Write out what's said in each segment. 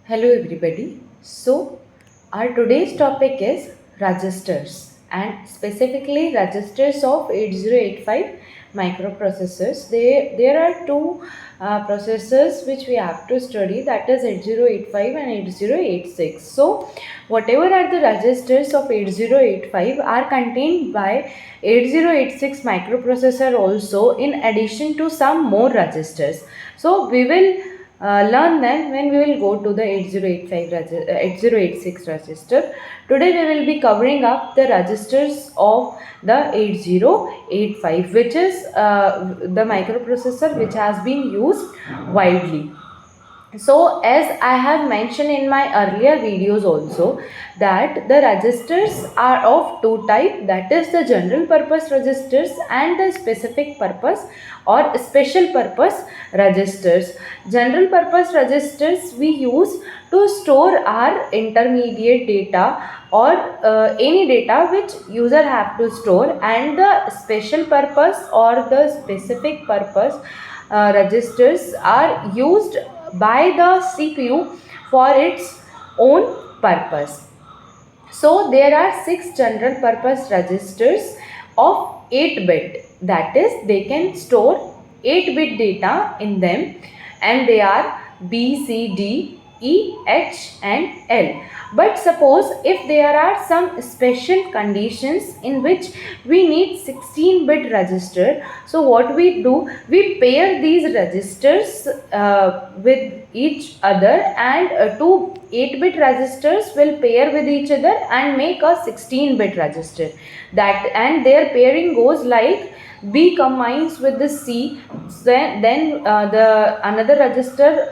Hello everybody. So our today's topic is registers and specifically registers of 8085 microprocessors. There are two processors which we have to study, that is 8085 and 8086. So whatever are the registers of 8085 are contained by 8086 microprocessor also in addition to some more registers. So we will learn them when we will go to the 8086 register. Today we will be covering up the registers of the 8085, which is the microprocessor which has been used widely. So as I have mentioned in my earlier videos also, that the registers are of two type, that is the general purpose registers and the specific purpose or special purpose registers. General purpose registers we use to store our intermediate data or any data which user have to store, and the special purpose or the specific purpose registers are used by the CPU for its own purpose. So there are 6 general purpose registers of 8-bit, that is they can store 8-bit data in them, and they are B, C, D, E, H and L. But suppose if there are some special conditions in which we need 16-bit register, so what we do, we pair these registers with each other, and two 8-bit registers will pair with each other and make a 16-bit register. That, and their pairing goes like B combines with the C, then the another register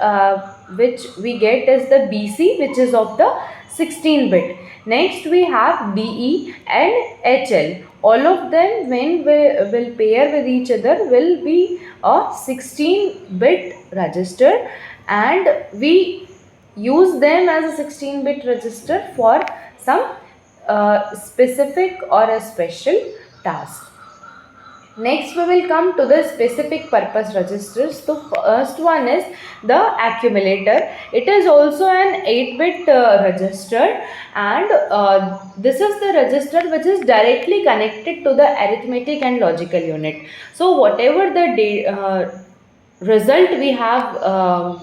which we get is the BC, which is of the 16-bit. Next we have DE and HL. All of them when we will pair with each other will be a 16-bit register, and we use them as a 16-bit register for some specific or a special task. Next we will come to the specific purpose registers. The first one is the accumulator. It is also an 8-bit register, and this is the register which is directly connected to the arithmetic and logical unit. So whatever the result we have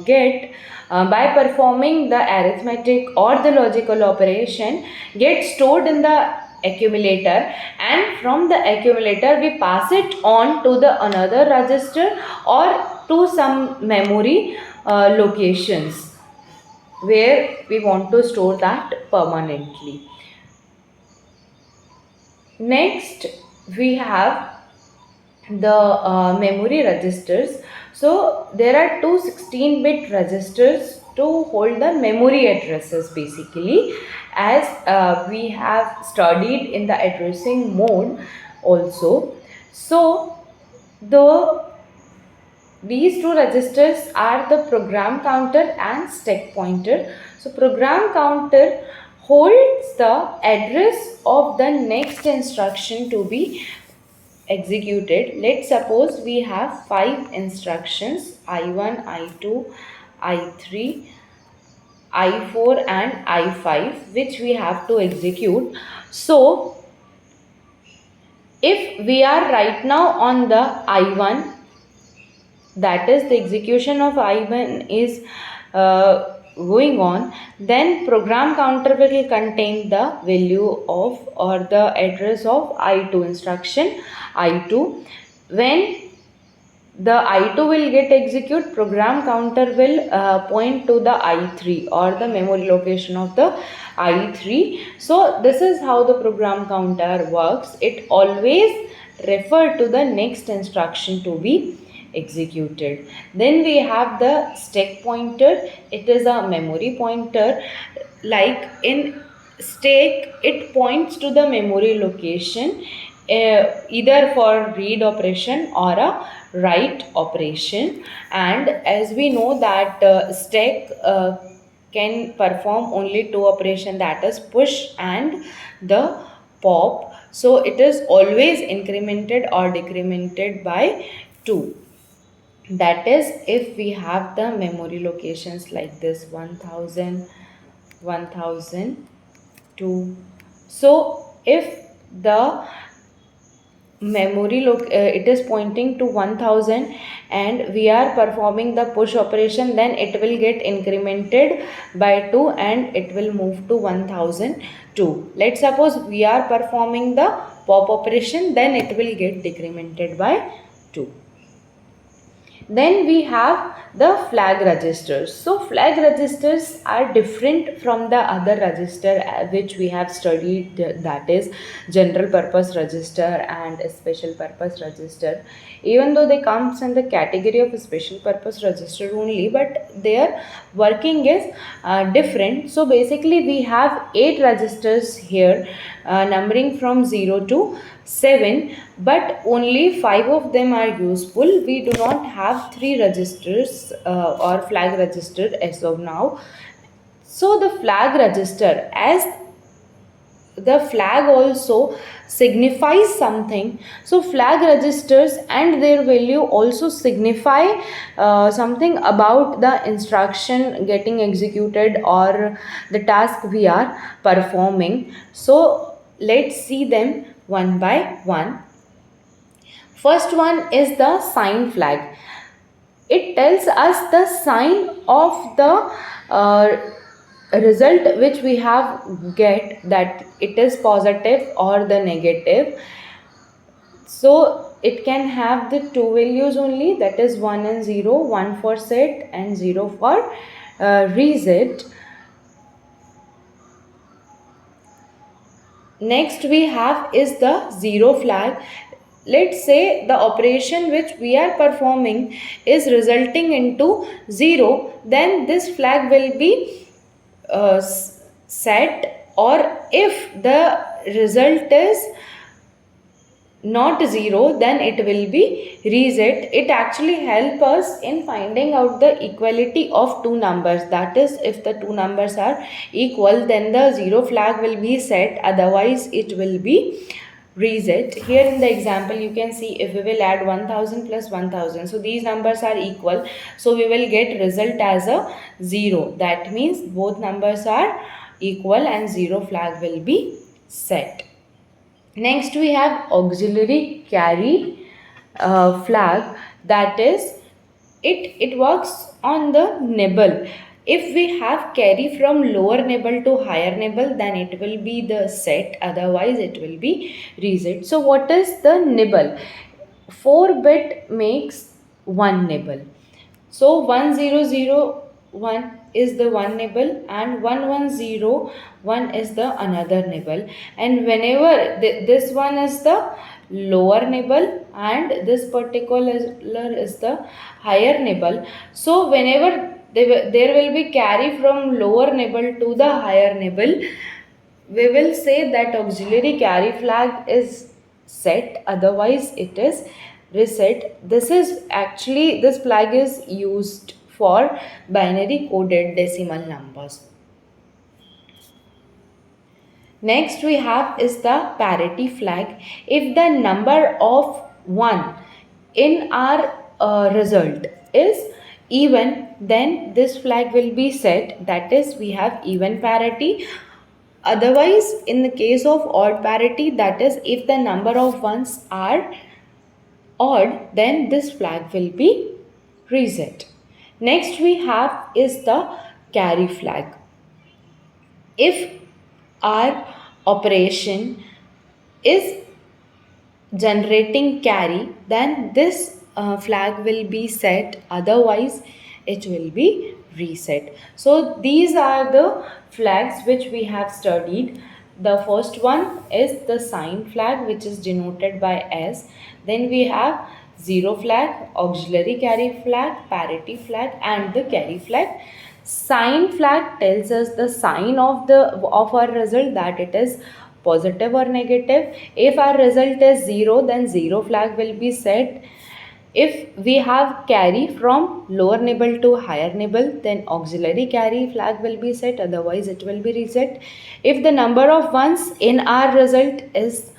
get by performing the arithmetic or the logical operation gets stored in the accumulator, and from the accumulator we pass it on to the another register or to some memory locations where we want to store that permanently. Next we have the memory registers. So there are two 16-bit registers to hold the memory addresses basically, as we have studied in the addressing mode also. So these two registers are the program counter and stack pointer. So program counter holds the address of the next instruction to be executed. Let's suppose we have 5 instructions, I1, I2, I3, I4 and I5, which we have to execute. So if we are right now on the I1, that is the execution of I1 is going on, then program counter will contain the value of or the address of I2 instruction I2. When the I2 will get execute, program counter will point to the I3 or the memory location of the I3. So this is how the program counter works. It always refer to the next instruction to be executed. Then we have the stack pointer. It is a memory pointer. Like in stack, it points to the memory location either for read operation or a write operation. And as we know that stack can perform only two operation, that is push and the pop. So it is always incremented or decremented by 2. That is, if we have the memory locations like this 1000, 1002. So if the it is pointing to 1000 and we are performing the push operation, then it will get incremented by 2 and it will move to 1002. Let's suppose we are performing the pop operation, then it will get decremented by 2. Then we have the flag registers. So flag registers are different from the other register which we have studied, that is general purpose register and special purpose register. Even though they comes in the category of special purpose register only, but their working is different. So basically we have 8 registers here, numbering from 0 to 7, but only 5 of them are useful. We do not have 3 registers or flag register as of now. So the flag register, as the flag also signifies something, so flag registers and their value also signify something about the instruction getting executed or the task we are performing. So let's see them one by one. First one is the sign flag. It tells us the sign of the result which we have get, that it is positive or the negative. So it can have the 2 values only, that is 1 and 0, 1 for set and 0 for reset. Next we have is the 0 flag. Let's say the operation which we are performing is resulting into 0, then this flag will be set, or if the result is not 0, then it will be reset. It actually helps us in finding out the equality of two numbers. That is, if the two numbers are equal, then the 0 flag will be set, otherwise it will be reset. Here in the example you can see, if we will add 1000 plus 1000, so these numbers are equal, so we will get result as a 0. That means both numbers are equal and 0 flag will be set. Next we have auxiliary carry flag, that is, it works on the nibble. If we have carry from lower nibble to higher nibble, then it will be the set, otherwise it will be reset. So what is the nibble? 4 bit makes 1 nibble. So 1001 is the one nibble and 1101 is the another nibble, and whenever this one is the lower nibble and this particular is the higher nibble, so whenever there will be carry from lower nibble to the higher nibble, we will say that auxiliary carry flag is set, otherwise it is reset. This flag is used for binary coded decimal numbers. Next we have is the parity flag. If the number of 1 in our result is even, then this flag will be set, that is, we have even parity. Otherwise, in the case of odd parity, that is, if the number of ones are odd, then this flag will be reset. Next we have is the carry flag. If our operation is generating carry, then this flag will be set, otherwise it will be reset. So these are the flags which we have studied. The first one is the sign flag, which is denoted by S. Then we have 0 flag, auxiliary carry flag, parity flag and the carry flag. Sign flag tells us the sign of our result, that it is positive or negative. If our result is 0, then 0 flag will be set. If we have carry from lower nibble to higher nibble, then auxiliary carry flag will be set, otherwise it will be reset. If the number of ones in our result is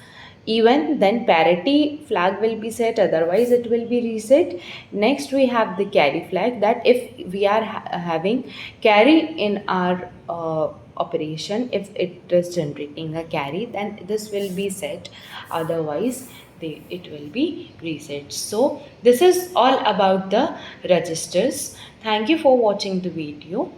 even, then parity flag will be set, otherwise it will be reset. Next we have the carry flag, that if we are having carry in our operation, if it is generating a carry, then this will be set, otherwise it will be reset. So this is all about the registers. Thank you for watching the video.